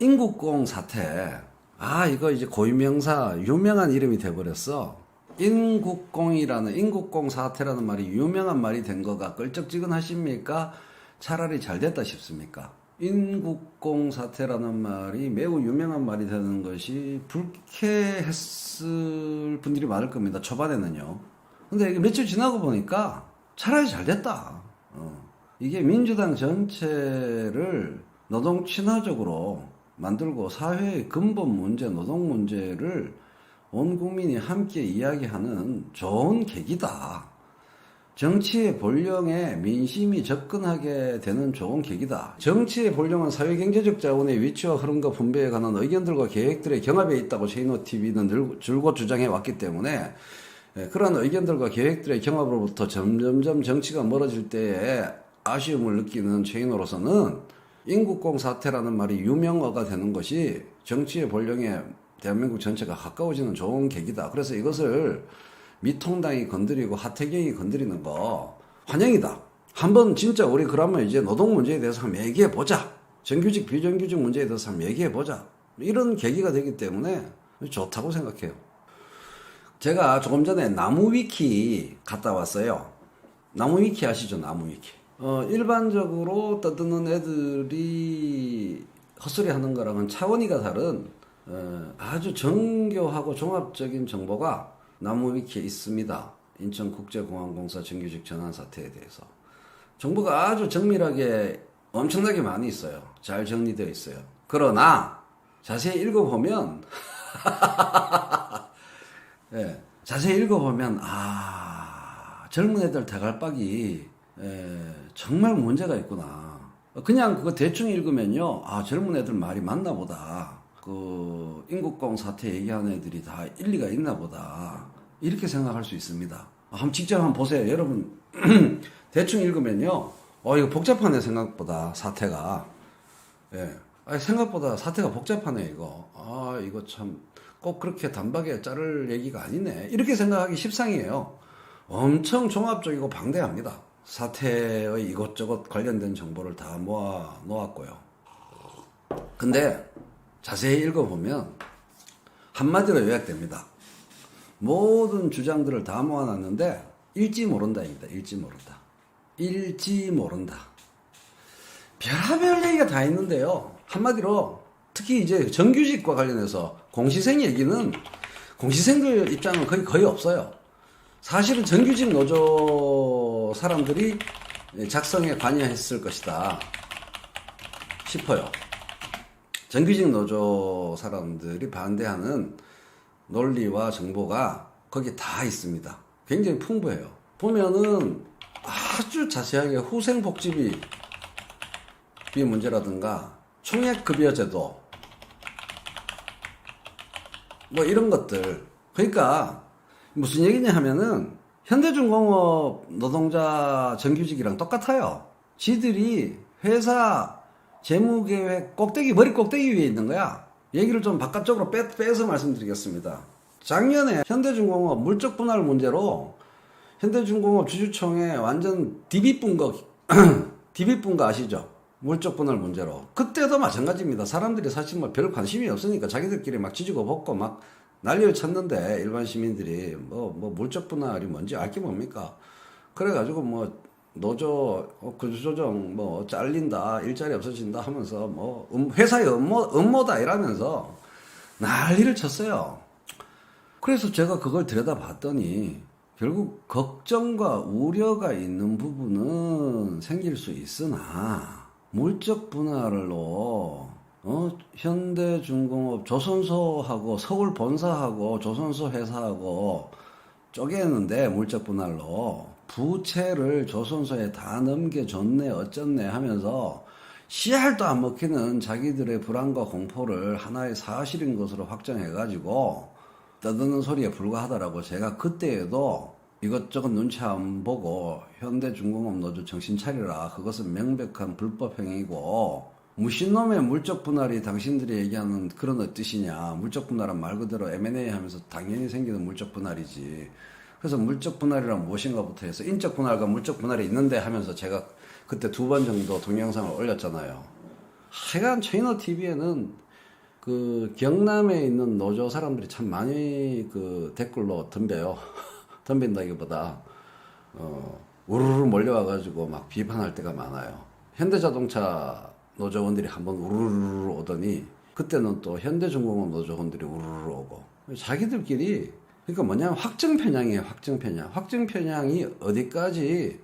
인국공 사태. 이거 이제 고유명사, 유명한 이름이 돼버렸어. 인국공 사태라는 말이 유명한 말이 된 거가 끌쩍지근하십니까? 차라리 잘 됐다 싶습니까? 인국공 사태라는 말이 매우 유명한 말이 되는 것이 불쾌했을 분들이 많을 겁니다. 초반에는요. 근데 이게 며칠 지나고 보니까 차라리 잘 됐다. 이게 민주당 전체를 노동 친화적으로 만들고 사회의 근본 문제, 노동 문제를 온 국민이 함께 이야기하는 좋은 계기다. 정치의 본령에 민심이 접근하게 되는 좋은 계기다. 정치의 본령은 사회경제적 자원의 위치와 흐름과 분배에 관한 의견들과 계획들의 경합에 있다고 제이노TV는 줄곧 주장해 왔기 때문에 그러한 의견들과 계획들의 경합으로부터 점점점 정치가 멀어질 때에 아쉬움을 느끼는 최인호로서는 인국공 사태라는 말이 유명어가 되는 것이 정치의 본령에 대한민국 전체가 가까워지는 좋은 계기다. 그래서 이것을 미통당이 건드리고 하태경이 건드리는 거 환영이다. 한번 진짜 우리 그러면 이제 노동 문제에 대해서 한번 얘기해 보자. 정규직 비정규직 문제에 대해서 한번 얘기해 보자. 이런 계기가 되기 때문에 좋다고 생각해요. 제가 조금 전에 나무위키 갔다 왔어요. 나무위키 아시죠? 나무위키. 일반적으로 떠드는 애들이 헛소리 하는 거랑은 차원이가 다른 아주 정교하고 종합적인 정보가 나무위키에 있습니다. 인천국제공항공사 정규직 전환 사태에 대해서. 정보가 아주 정밀하게 엄청나게 많이 있어요. 잘 정리되어 있어요. 그러나 자세히 읽어보면 예, 자세히 읽어보면 젊은 애들 대갈박이 정말 문제가 있구나. 그냥 그거 대충 읽으면요, 젊은 애들 말이 맞나 보다. 그 인국공 사태 얘기하는 애들이 다 일리가 있나 보다. 이렇게 생각할 수 있습니다. 한번 직접 한번 보세요. 여러분 대충 읽으면요, 이거 복잡하네. 생각보다 사태가. 생각보다 사태가 복잡하네. 이거 참 꼭 그렇게 단박에 자를 얘기가 아니네. 이렇게 생각하기 십상이에요. 엄청 종합적이고 방대합니다. 사태의 이것저것 관련된 정보를 다 모아 놓았고요. 근데 자세히 읽어보면 한마디로 요약됩니다. 모든 주장들을 다 모아놨는데 일지 모른다입니다. 일지 모른다. 별의별 얘기가 다 있는데요. 한마디로 특히 이제 정규직과 관련해서 공시생들 입장은 거의 없어요. 사실은 정규직 노조 사람들이 작성에 관여했을 것이다 싶어요. 정규직 노조 사람들이 반대하는 논리와 정보가 거기 다 있습니다. 굉장히 풍부해요. 보면은 아주 자세하게 후생복지비 문제라든가 총액급여제도 뭐 이런 것들. 그러니까 무슨 얘기냐 하면은 현대중공업 노동자 정규직이랑 똑같아요. 지들이 회사 재무계획 머리 꼭대기 위에 있는 거야. 얘기를 좀 바깥쪽으로 빼서 말씀드리겠습니다. 작년에 현대중공업 물적 분할 문제로 현대중공업 주주총회 완전 디비뿐 거 아시죠? 물적 분할 문제로. 그때도 마찬가지입니다. 사람들이 사실 뭐 별 관심이 없으니까 자기들끼리 막 지지고 볶고 막 난리를 쳤는데, 일반 시민들이 물적 분할이 뭔지 알 게 뭡니까? 그래가지고 노조 구조조정 잘린다, 일자리 없어진다 하면서 회사의 음모다 이러면서 난리를 쳤어요. 그래서 제가 그걸 들여다봤더니 결국 걱정과 우려가 있는 부분은 생길 수 있으나 물적 분할로 현대중공업 조선소하고 서울 본사하고 조선소 회사하고 쪼개는데, 물적 분할로 부채를 조선소에 다 넘겨줬네 어쩌네 하면서 씨알도 안 먹히는 자기들의 불안과 공포를 하나의 사실인 것으로 확정해가지고 떠드는 소리에 불과하다라고 제가 그때에도 이것저것 눈치 안 보고 현대중공업 노조 정신 차리라, 그것은 명백한 불법행위고 무신놈의 물적 분할이 당신들이 얘기하는 그런 뜻이냐. 물적 분할은 말 그대로 M&A 하면서 당연히 생기는 물적 분할이지. 그래서 물적 분할이란 무엇인가부터 해서 인적 분할과 물적 분할이 있는데 하면서 제가 그때 2번 정도 동영상을 올렸잖아요. 하여간 채널TV에는 그 경남에 있는 노조 사람들이 참 많이 그 댓글로 덤벼요. 덤빈다기보다 우르르 몰려와가지고 막 비판할 때가 많아요. 현대자동차 노조원들이 한번 우르르 오더니 그때는 또 현대중공업 노조원들이 우르르 오고 자기들끼리 그러니까 뭐냐면 확증편향이에요. 확증편향. 확증편향이 어디까지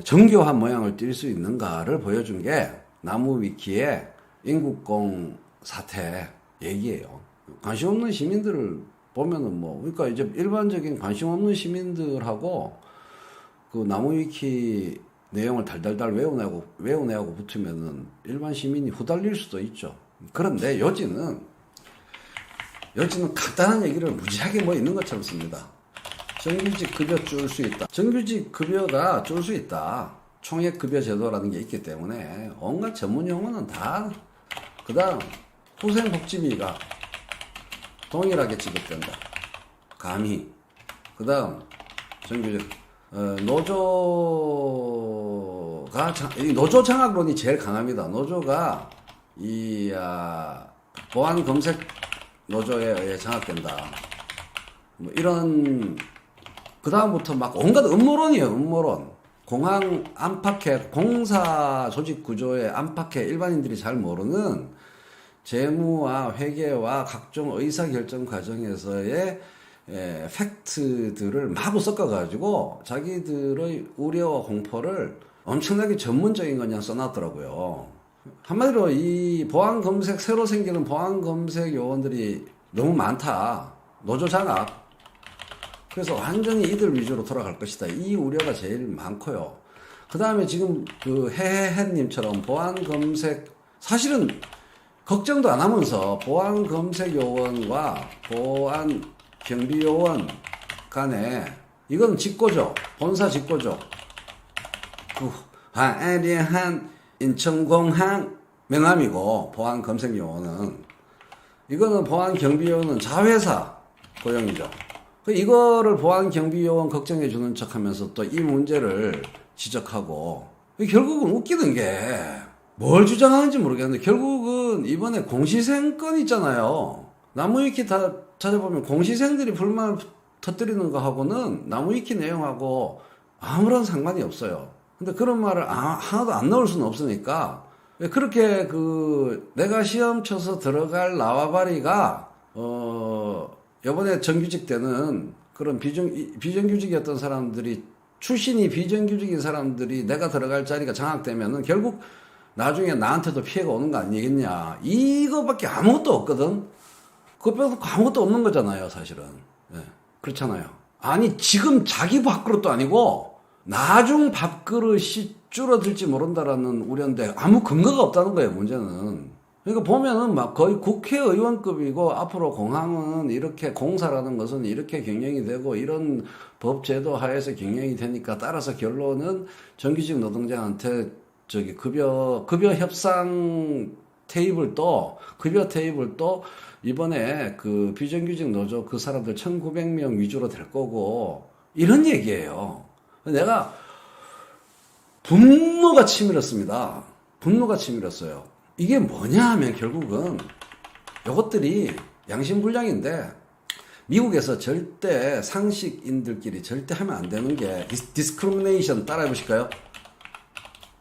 정교한 모양을 띌 수 있는가를 보여준 게 나무위키의 인국공 사태 얘기예요. 관심 없는 시민들을 보면은 뭐 그러니까 이제 일반적인 관심 없는 시민들하고 그 나무위키 내용을 달달달 외우내고 붙으면은 일반 시민이 후달릴 수도 있죠. 그런데 요지는 간단한 얘기를 무지하게 뭐 있는 것처럼 씁니다. 정규직 급여 줄 수 있다. 정규직 급여가 줄 수 있다. 총액 급여 제도라는 게 있기 때문에 온갖 전문 용어는 다 그다음 후생복지비가 동일하게 지급된다. 감히. 그다음 정규직 노조 장악론이 제일 강합니다. 노조가 보안 검색 노조에 의해 장악된다. 뭐 이런 그 다음부터 막 온갖 음모론이에요. 음모론. 공항 안팎의 공사 조직 구조의 안팎의 일반인들이 잘 모르는 재무와 회계와 각종 의사결정 과정에서의 팩트들을 마구 섞어가지고 자기들의 우려와 공포를 엄청나게 전문적인 그냥 써놨더라고요. 한마디로 이 보안 검색, 새로 생기는 보안 검색 요원들이 너무 많다. 노조 장악. 그래서 완전히 이들 위주로 돌아갈 것이다. 이 우려가 제일 많고요. 그 다음에 지금 그 해해해님처럼 보안 검색, 사실은 걱정도 안 하면서 보안 검색 요원과 보안 경비 요원 간에 이건 직고죠. 본사 직고죠. 그 화려한 인천공항 명함이고 보안 검색 요원은 이거는 보안 경비 요원은 자회사 고용이죠. 이거를 보안 경비 요원 걱정해 주는 척 하면서 또 이 문제를 지적하고 결국은 웃기는 게 뭘 주장하는지 모르겠는데 결국은 이번에 공시생 건 있잖아요. 나무위키 다 찾아보면 공시생들이 불만을 터뜨리는 거하고는 나무위키 내용하고 아무런 상관이 없어요. 근데 그런 말을 하나도 안 넣을 수는 없으니까 그렇게 내가 시험 쳐서 들어갈 나와바리가 요번에 정규직 때는 그런 비정규직이었던 사람들이 출신이 비정규직인 사람들이 내가 들어갈 자리가 장악되면은 결국 나중에 나한테도 피해가 오는 거 아니겠냐. 이거밖에 아무것도 없거든. 그거 빼고 아무것도 없는 거잖아요, 사실은. 네, 그렇잖아요. 아니, 지금 자기 밥그릇도 아니고 나중 밥그릇이 줄어들지 모른다라는 우려인데 아무 근거가 없다는 거예요, 문제는. 그러니까 보면은 막 거의 국회의원급이고 앞으로 공항은 이렇게 공사라는 것은 이렇게 경영이 되고 이런 법제도 하에서 경영이 되니까 따라서 결론은 정규직 노동자한테 급여 협상 급여 테이블도 이번에 그 비정규직 노조 그 사람들 1900명 위주로 될 거고 이런 얘기예요. 내가 분노가 치밀었습니다. 분노가 치밀었어요. 이게 뭐냐 하면 결국은 이것들이 양심불량인데 미국에서 절대 상식인들끼리 절대 하면 안 되는 게 discrimination 따라해 보실까요?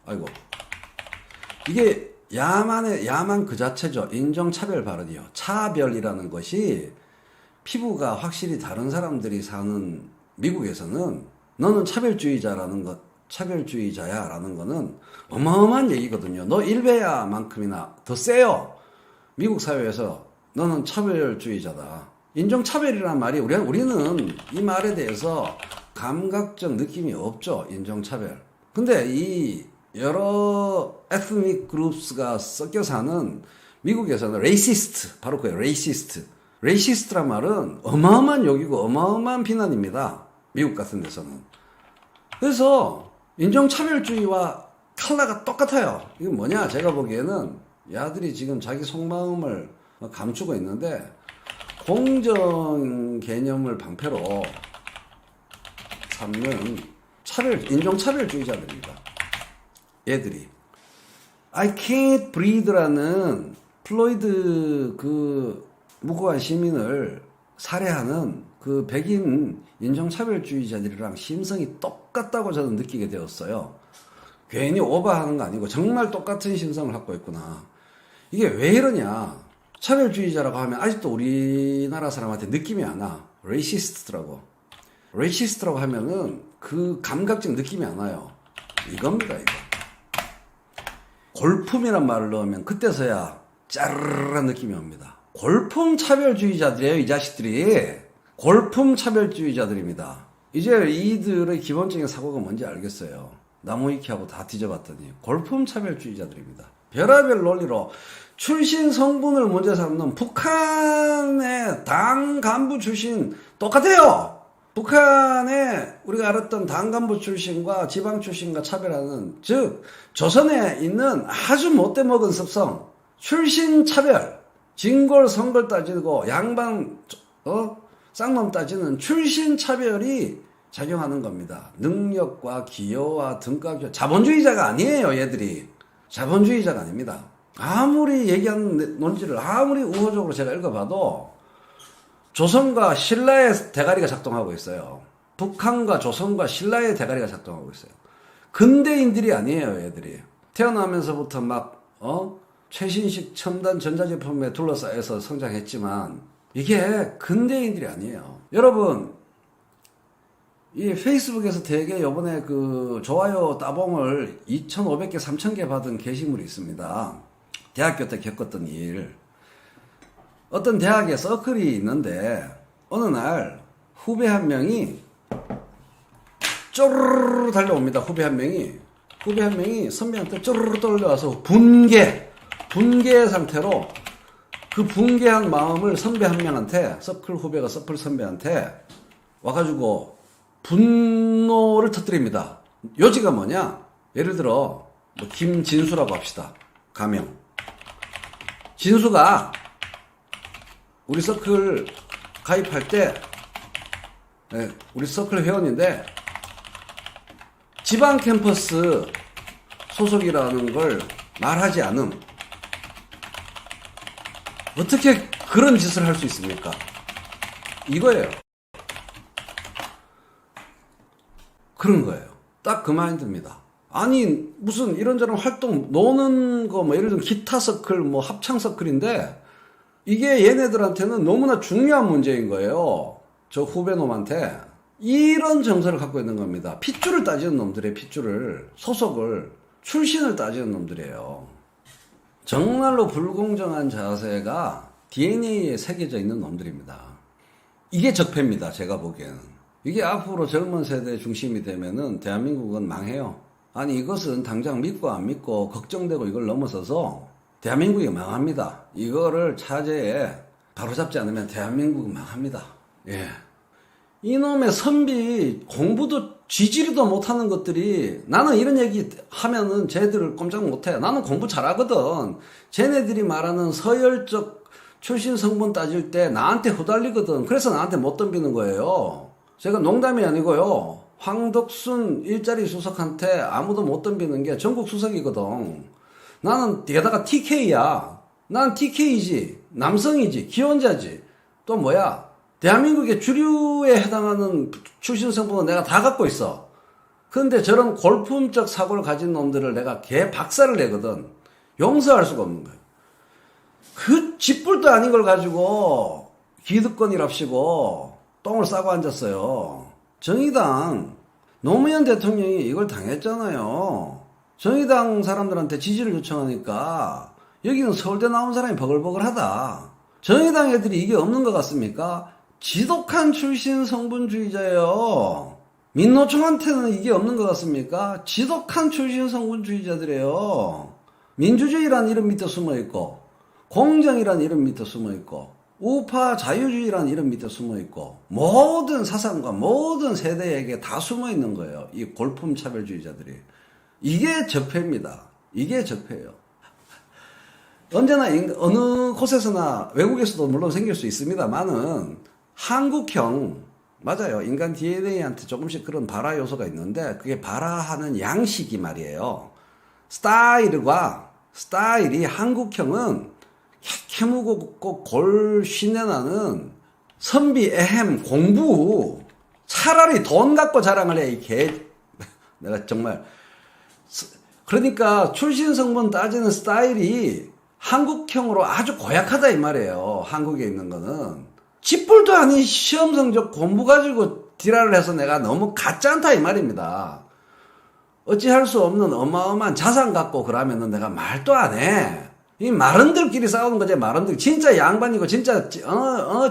아이고. 이게 야만 그 자체죠. 인종차별 발언이요. 차별이라는 것이 피부가 확실히 다른 사람들이 사는 미국에서는 너는 차별주의자야라는 거는 어마어마한 얘기거든요. 너 일베야만큼이나 더 세요. 미국 사회에서 너는 차별주의자다. 인종차별이라는 말이 우리는 이 말에 대해서 감각적 느낌이 없죠. 인종차별. 근데 이 여러 에스닉 그룹스가 섞여 사는 미국에서는 레이시스트, 바로 그예요. 레이시스트란 말은 어마어마한 욕이고 어마어마한 비난입니다. 미국 같은 데서는. 그래서 인종차별주의와 칼라가 똑같아요. 이건 뭐냐? 제가 보기에는 야들이 지금 자기 속마음을 감추고 있는데 공정 개념을 방패로 삼는 인종차별주의자들입니다. 얘들이. I can't breathe라는 플로이드 그 무고한 시민을 살해하는 그 백인 인종차별주의자들이랑 심성이 똑같다고 저는 느끼게 되었어요. 괜히 오버하는 거 아니고 정말 똑같은 심성을 갖고 있구나. 이게 왜 이러냐. 차별주의자라고 하면 아직도 우리나라 사람한테 느낌이 안 와. 레이시스트라고. 레이시스트라고 하면은 그 감각적 느낌이 안 와요. 이겁니다, 이거. 골품이란 말을 넣으면 그때서야 짜르르한 느낌이 옵니다. 골품 차별주의자들이에요, 이 자식들이. 골품 차별주의자들입니다. 이제 이들의 기본적인 사고가 뭔지 알겠어요. 나무위키하고 다 뒤져봤더니 골품 차별주의자들입니다. 별의별 논리로 출신 성분을 문제 삼는 북한의 당 간부 출신 똑같아요. 북한에 우리가 알았던 당 간부 출신과 지방 출신과 차별하는, 즉 조선에 있는 아주 못돼 먹은 습성, 출신 차별, 진골 성골 따지고 양반 쌍놈 따지는 출신 차별이 작용하는 겁니다. 능력과 기여와 등값, 자본주의자가 아니에요, 얘들이. 자본주의자가 아닙니다. 아무리 얘기하는 논지를 아무리 우호적으로 제가 읽어봐도 조선과 신라의 대가리가 작동하고 있어요. 북한과 조선과 신라의 대가리가 작동하고 있어요. 근대인들이 아니에요, 얘들이. 태어나면서부터 막 최신식 첨단 전자제품에 둘러싸여서 성장했지만 이게 근대인들이 아니에요. 여러분, 이 페이스북에서 되게 요번에 그 좋아요 따봉을 2,500개, 3,000개 받은 게시물이 있습니다. 대학교 때 겪었던 일. 어떤 대학에 서클이 있는데 어느 날 후배 한 명이 쪼르르 달려옵니다. 후배 한 명이 선배한테 쪼르르 떨려와서 분개 상태로 그 분개한 마음을 선배 한 명한테, 서클 후배가 서클 선배한테 와가지고 분노를 터뜨립니다. 요지가 뭐냐? 예를 들어 뭐 김진수라고 합시다. 가명. 진수가 우리 서클 가입할 때 우리 서클 회원인데 지방 캠퍼스 소속이라는 걸 말하지 않음. 어떻게 그런 짓을 할 수 있습니까? 이거예요. 그런 거예요. 딱 그 마인드입니다. 아니 무슨 이런저런 활동 노는 거 뭐 예를 들면 기타 서클 뭐 합창 서클인데 이게 얘네들한테는 너무나 중요한 문제인 거예요. 저 후배 놈한테 이런 정서를 갖고 있는 겁니다. 핏줄을 따지는 놈들의 핏줄을, 소속을, 출신을 따지는 놈들이에요. 정말로 불공정한 자세가 DNA에 새겨져 있는 놈들입니다. 이게 적폐입니다. 제가 보기에는. 이게 앞으로 젊은 세대의 중심이 되면은 대한민국은 망해요. 아니 이것은 당장 믿고 안 믿고 걱정되고 이걸 넘어서서 대한민국이 망합니다. 이거를 차제에 바로잡지 않으면 대한민국은 망합니다. 예. 이놈의 선비 공부도 쥐지리도 못하는 것들이, 나는 이런 얘기 하면은 쟤들을 꼼짝 못해. 나는 공부 잘하거든. 쟤네들이 말하는 서열적 출신 성분 따질 때 나한테 후달리거든. 그래서 나한테 못 덤비는 거예요. 제가 농담이 아니고요. 황덕순 일자리 수석한테 아무도 못 덤비는 게 전국 수석이거든. 나는 게다가 TK야. 난 TK이지. 남성이지. 기혼자지. 또 뭐야? 대한민국의 주류에 해당하는 출신 성분은 내가 다 갖고 있어. 그런데 저런 골품적 사고를 가진 놈들을 내가 개 박살을 내거든. 용서할 수가 없는 거예요. 그 짓불도 아닌 걸 가지고 기득권이랍시고 똥을 싸고 앉았어요. 정의당 노무현 대통령이 이걸 당했잖아요. 정의당 사람들한테 지지를 요청하니까 여기는 서울대 나온 사람이 버글버글하다. 정의당 애들이 이게 없는 것 같습니까? 지독한 출신 성분주의자예요. 민노총한테는 이게 없는 것 같습니까? 지독한 출신 성분주의자들이에요. 민주주의라는 이름 밑에 숨어있고, 공정이라는 이름 밑에 숨어있고, 우파 자유주의라는 이름 밑에 숨어있고, 모든 사상과 모든 세대에게 다 숨어있는 거예요. 이 골품 차별주의자들이. 이게 적폐입니다. 이게 적폐예요. 언제나 어느 곳에서나 외국에서도 물론 생길 수 있습니다만은 한국형, 맞아요. 인간 DNA한테 조금씩 그런 발화 요소가 있는데 그게 발화하는 양식이 말이에요. 스타일이 한국형은 해무고 골 쉰내나는 선비 애햄 공부 차라리 돈 갖고 자랑을 해 이 개. 내가 정말 그러니까 출신 성분 따지는 스타일이 한국형으로 아주 고약하다 이 말이에요. 한국에 있는 거는 쥐뿔도 아닌 시험 성적 공부 가지고 딜라를 해서 내가 너무 가짜 않다 이 말입니다. 어찌할 수 없는 어마어마한 자산 갖고 그러면은 내가 말도 안 해. 이 마른들끼리 싸우는 거지. 마른들 진짜 양반이고 진짜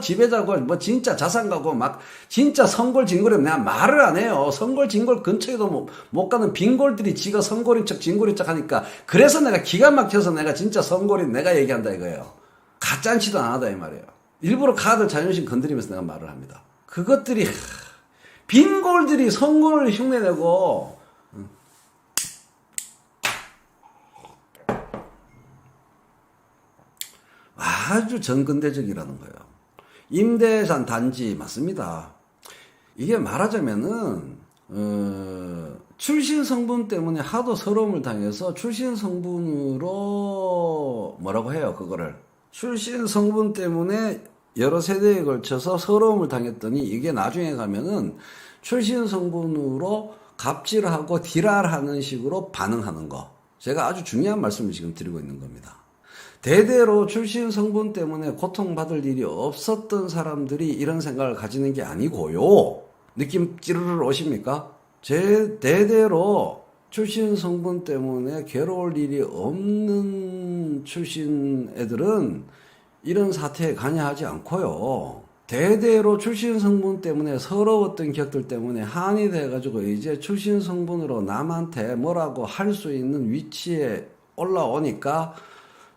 지배자고 뭐 진짜 자산 가고 막 진짜 성골 진골이면 내가 말을 안 해요. 성골 진골 근처에도 못 가는 빈골들이 지가 성골인 척 진골인 척 하니까 그래서 내가 기가 막혀서 내가 진짜 성골인 내가 얘기한다 이거예요. 가짠치도 안 하다 이 말이에요. 일부러 가들 자존심 건드리면서 내가 말을 합니다. 그것들이 빈골들이 성골을 흉내내고 아주 전근대적이라는 거예요. 임대산 단지 맞습니다. 이게 말하자면은 출신 성분 때문에 하도 서러움을 당해서 출신 성분으로 뭐라고 해요 그거를 출신 성분 때문에 여러 세대에 걸쳐서 서러움을 당했더니 이게 나중에 가면은 출신 성분으로 갑질하고 딜할하는 식으로 반응하는 거. 제가 아주 중요한 말씀을 지금 드리고 있는 겁니다. 대대로 출신 성분 때문에 고통받을 일이 없었던 사람들이 이런 생각을 가지는 게 아니고요. 느낌 찌르르 오십니까? 대대로 출신 성분 때문에 괴로울 일이 없는 출신 애들은 이런 사태에 관여하지 않고요. 대대로 출신 성분 때문에 서러웠던 기억들 때문에 한이 돼가지고 이제 출신 성분으로 남한테 뭐라고 할 수 있는 위치에 올라오니까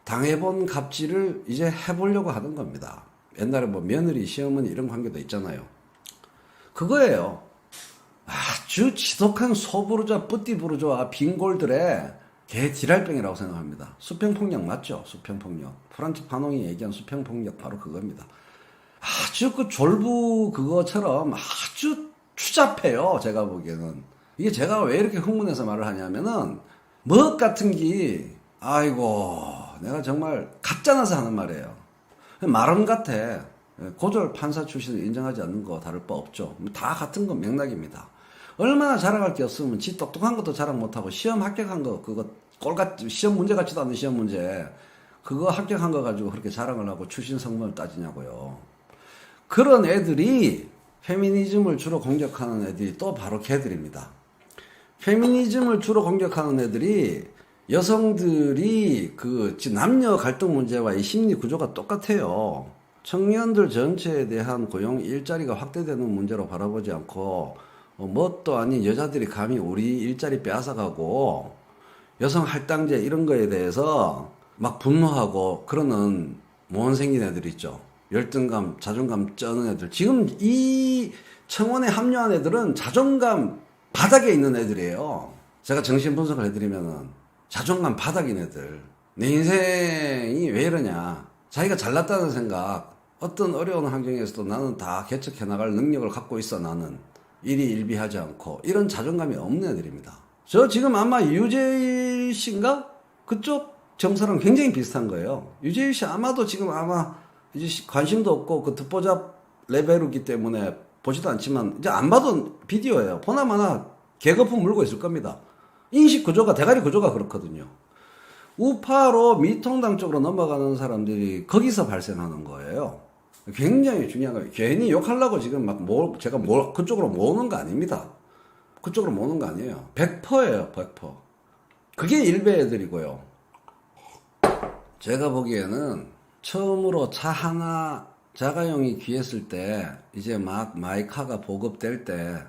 당해본 갑질을 이제 해보려고 하는 겁니다. 옛날에 뭐 며느리, 시어머니 이런 관계도 있잖아요. 그거예요. 아주 지독한 소부르좌, 뿌띠부르좌, 빈골들의 개 지랄병이라고 생각합니다. 수평폭력 맞죠? 수평폭력. 프란츠 파농이 얘기한 수평폭력 바로 그겁니다. 아주 그 졸부 그거처럼 아주 추잡해요. 제가 보기에는. 이게 제가 왜 이렇게 흥분해서 말을 하냐면은 먹 같은 게 아이고 내가 정말 가짜나서 하는 말이에요. 말음 같아. 고졸 판사 출신을 인정하지 않는 거 다를 바 없죠. 다 같은 건 맥락입니다. 얼마나 자랑할 게 없으면 지 똑똑한 것도 자랑 못하고 시험 합격한 거 그거 꼴같이 시험 문제 같지도 않은 시험 문제 그거 합격한 거 가지고 그렇게 자랑을 하고 출신 성분을 따지냐고요. 그런 애들이 페미니즘을 주로 공격하는 애들이 또 바로 걔들입니다. 페미니즘을 주로 공격하는 애들이 여성들이 그 남녀 갈등 문제와 이 심리 구조가 똑같아요. 청년들 전체에 대한 고용 일자리가 확대되는 문제로 바라보지 않고 뭣도 아닌 여자들이 감히 우리 일자리 빼앗아가고 여성 할당제 이런 거에 대해서 막 분노하고 그러는 모험생긴 애들 있죠. 열등감, 자존감 쩌는 애들. 지금 이 청원에 합류한 애들은 자존감 바닥에 있는 애들이에요. 제가 정신 분석을 해드리면은 자존감 바닥인 애들. 내 인생이 왜 이러냐. 자기가 잘났다는 생각. 어떤 어려운 환경에서도 나는 다 개척해 나갈 능력을 갖고 있어 나는. 일희일비하지 않고. 이런 자존감이 없는 애들입니다. 저 지금 아마 유재일 씨인가? 그쪽 정서랑 굉장히 비슷한 거예요. 유재일 씨 아마도 지금 아마 이제 관심도 없고 그 듣보잡 레벨이기 때문에 보지도 않지만 이제 안 봐도 비디오예요. 보나마나 개거품 물고 있을 겁니다. 인식 구조가 대가리 구조가 그렇거든요. 우파로 미통당 쪽으로 넘어가는 사람들이 거기서 발생하는 거예요. 굉장히 중요한 거예요. 괜히 욕하려고 지금 제가 그쪽으로 모으는 거 아닙니다. 그쪽으로 모으는 거 아니에요. 100%예요, 100%. 그게 일베 애들이고요. 제가 보기에는 처음으로 차 하나 자가용이 귀했을 때 이제 막 마이카가 보급될 때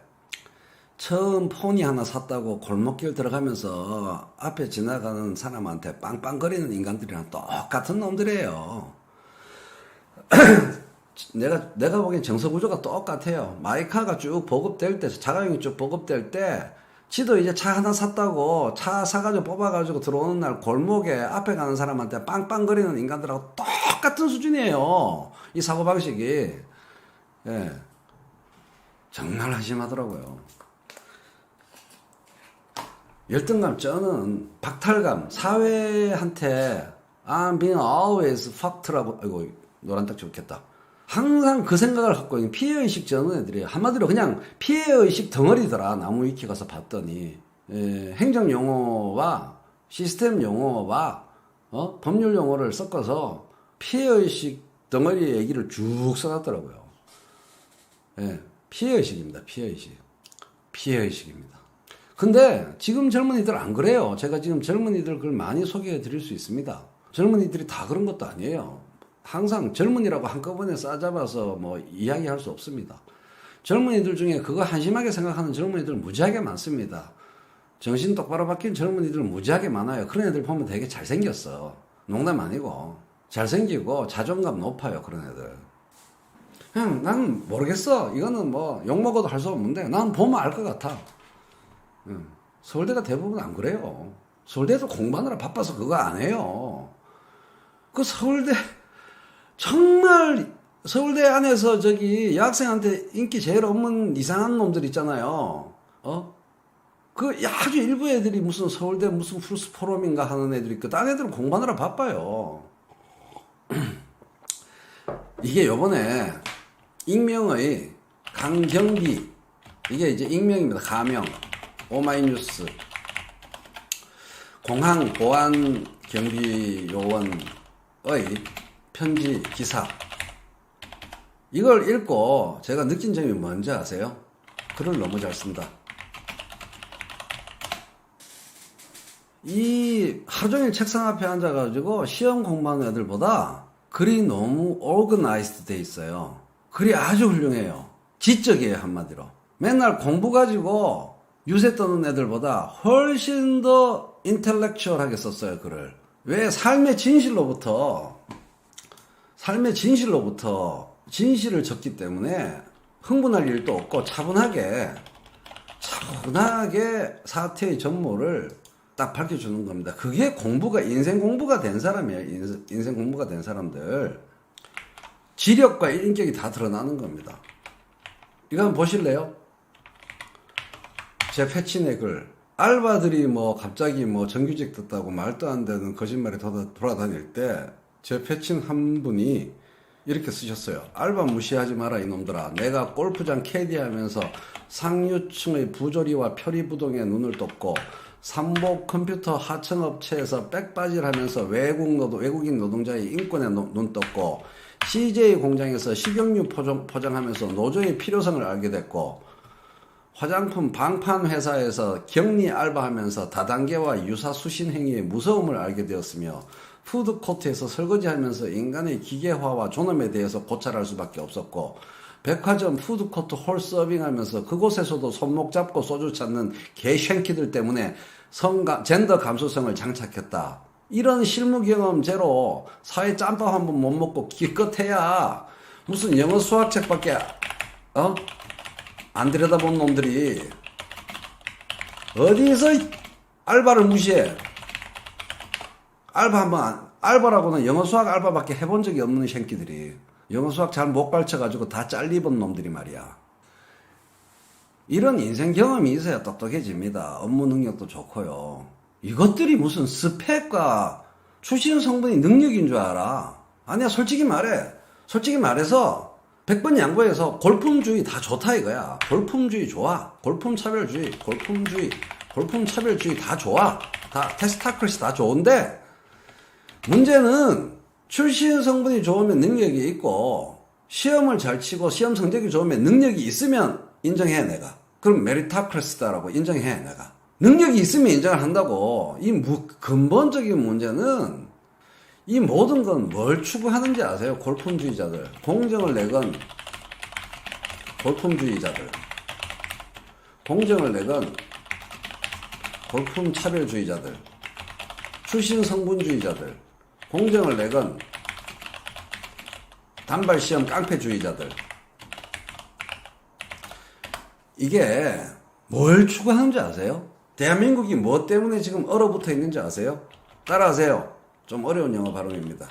처음 폰이 하나 샀다고 골목길 들어가면서 앞에 지나가는 사람한테 빵빵거리는 인간들이랑 똑같은 놈들이에요. 내가 보기엔 정서구조가 똑같아요. 마이카가 쭉 보급될 때, 자가용이 쭉 보급될 때, 지도 이제 차 하나 샀다고 차 사가지고 뽑아가지고 들어오는 날 골목에 앞에 가는 사람한테 빵빵거리는 인간들하고 똑같은 수준이에요. 이 사고방식이. 예. 정말 한심하더라고요. 열등감 쩌는 박탈감, 사회한테 I'm being always fucked라고, 아이고, 노란 딱지 웃겠다. 항상 그 생각을 갖고 있는 피해의식 적은 애들이 한마디로 그냥 피해의식 덩어리더라. 나무위키 가서 봤더니. 행정 용어와 시스템 용어와 법률 용어를 섞어서 피해의식 덩어리 얘기를 쭉 써놨더라고요. 피해의식입니다. 피해의식입니다. 근데 지금 젊은이들 안 그래요. 제가 지금 젊은이들 그걸 많이 소개해 드릴 수 있습니다. 젊은이들이 다 그런 것도 아니에요. 항상 젊은이라고 한꺼번에 싸잡아서 뭐 이야기할 수 없습니다. 젊은이들 중에 그거 한심하게 생각하는 젊은이들 무지하게 많습니다. 정신 똑바로 바뀐 젊은이들 무지하게 많아요. 그런 애들 보면 되게 잘생겼어. 농담 아니고. 잘생기고 자존감 높아요. 그런 애들. 그냥 난 모르겠어. 이거는 뭐 욕먹어도 할 수 없는데 난 보면 알 것 같아. 서울대가 대부분 안 그래요. 서울대도 공부하느라 바빠서 그거 안 해요. 그 서울대 정말 서울대 안에서 저기 여학생한테 인기 제일 없는 이상한 놈들 있잖아요. 그 아주 일부 애들이 무슨 서울대 무슨 플러스 포럼인가 하는 애들이 있고 딴 애들은 공부하느라 바빠요. 이게 요번에 익명의 강경비, 이게 이제 익명입니다. 가명 오마이뉴스 공항 보안 경비 요원의 편지 기사, 이걸 읽고 제가 느낀 점이 뭔지 아세요? 글을 너무 잘 쓴다. 이 하루 종일 책상 앞에 앉아가지고 시험 공부하는 애들보다 글이 너무 organized 돼 있어요. 글이 아주 훌륭해요. 지적이에요. 한마디로. 맨날 공부 가지고 유세 떠는 애들보다 훨씬 더 인텔렉츄얼하게 썼어요. 글을. 왜? 삶의 진실로부터 진실을 적기 때문에 흥분할 일도 없고 차분하게 사태의 전모를 딱 밝혀주는 겁니다. 그게 공부가, 인생 공부가 된 사람이에요. 인생 공부가 된 사람들. 지력과 인격이 다 드러나는 겁니다. 이거 한번 보실래요? 제 패친의 글. 알바들이 뭐 갑자기 뭐 정규직 떴다고 말도 안 되는 거짓말이 돌아다닐 때 제 패친 한 분이 이렇게 쓰셨어요. 알바 무시하지 마라 이놈들아. 내가 골프장 캐디하면서 상류층의 부조리와 표리부동에 눈을 떴고 삼복 컴퓨터 하청업체에서 백바지를 하면서 외국인 노동자의 인권에 눈 떴고 CJ 공장에서 식용유 포장하면서 노조의 필요성을 알게 됐고 화장품 방판 회사에서 격리 알바하면서 다단계와 유사 수신 행위의 무서움을 알게 되었으며 푸드코트에서 설거지하면서 인간의 기계화와 존엄에 대해서 고찰할 수밖에 없었고 백화점 푸드코트 홀 서빙하면서 그곳에서도 손목 잡고 소주 찾는 개쉔키들 때문에 젠더 감수성을 장착했다. 이런 실무 경험 제로 사회 짬밥 한 번 못 먹고 기껏해야 무슨 영어 수학책밖에 안 들여다본 놈들이 어디서 알바를 무시해. 알바라고는 영어 수학 알바밖에 해본 적이 없는 쉔키들이 영어 수학 잘 못 가르쳐가지고 다 잘리본 놈들이 말이야. 이런 인생 경험이 있어야 똑똑해집니다. 업무 능력도 좋고요. 이것들이 무슨 스펙과 출신 성분이 능력인 줄 알아. 아니야, 솔직히 말해서 100번 양보해서 골품주의 다 좋다 이거야. 골품주의 좋아. 골품 차별주의 다 좋아. 다 테스타클래스 다 좋은데 문제는 출신 성분이 좋으면 능력이 있고 시험을 잘 치고 시험 성적이 좋으면 능력이 있으면 인정해 내가. 그럼 메리타클래스다라고 인정해 내가. 능력이 있으면 인정을 한다고. 이 근본적인 문제는 이 모든 건 뭘 추구하는지 아세요? 골품주의자들. 공정을 내건 골품주의자들. 공정을 내건 골품 차별주의자들. 출신 성분주의자들. 공정을 내건 단발시험 깡패주의자들. 이게 뭘 추구하는지 아세요? 대한민국이 뭐 때문에 지금 얼어붙어 있는지 아세요? 따라하세요. 좀 어려운 영어 발음입니다.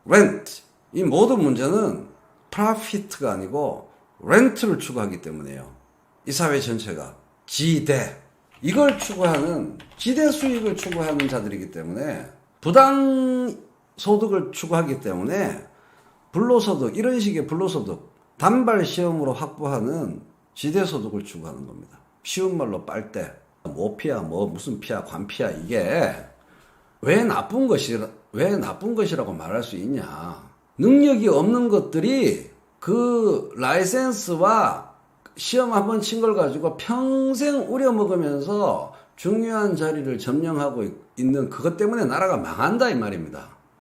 rent. 이 모든 문제는 profit가 아니고 rent를 추구하기 때문이에요. 이 사회 전체가 지대. 이걸 추구하는 지대 수익을 추구하는 자들이기 때문에 부당 소득을 추구하기 때문에 불로소득, 이런 식의 불로소득, 단발 시험으로 확보하는 지대소득을 추구하는 겁니다. 쉬운 말로 빨대, 모피아, 무슨 피아, 관피아, 이게 왜 나쁜 것이라고 말할 수 있냐. 능력이 없는 것들이 그 라이센스와 시험 한번 친 걸 가지고 평생 우려먹으면서 중요한 자리를 점령하고 있는 그것 때문에 나라가 망한다 이 말입니다.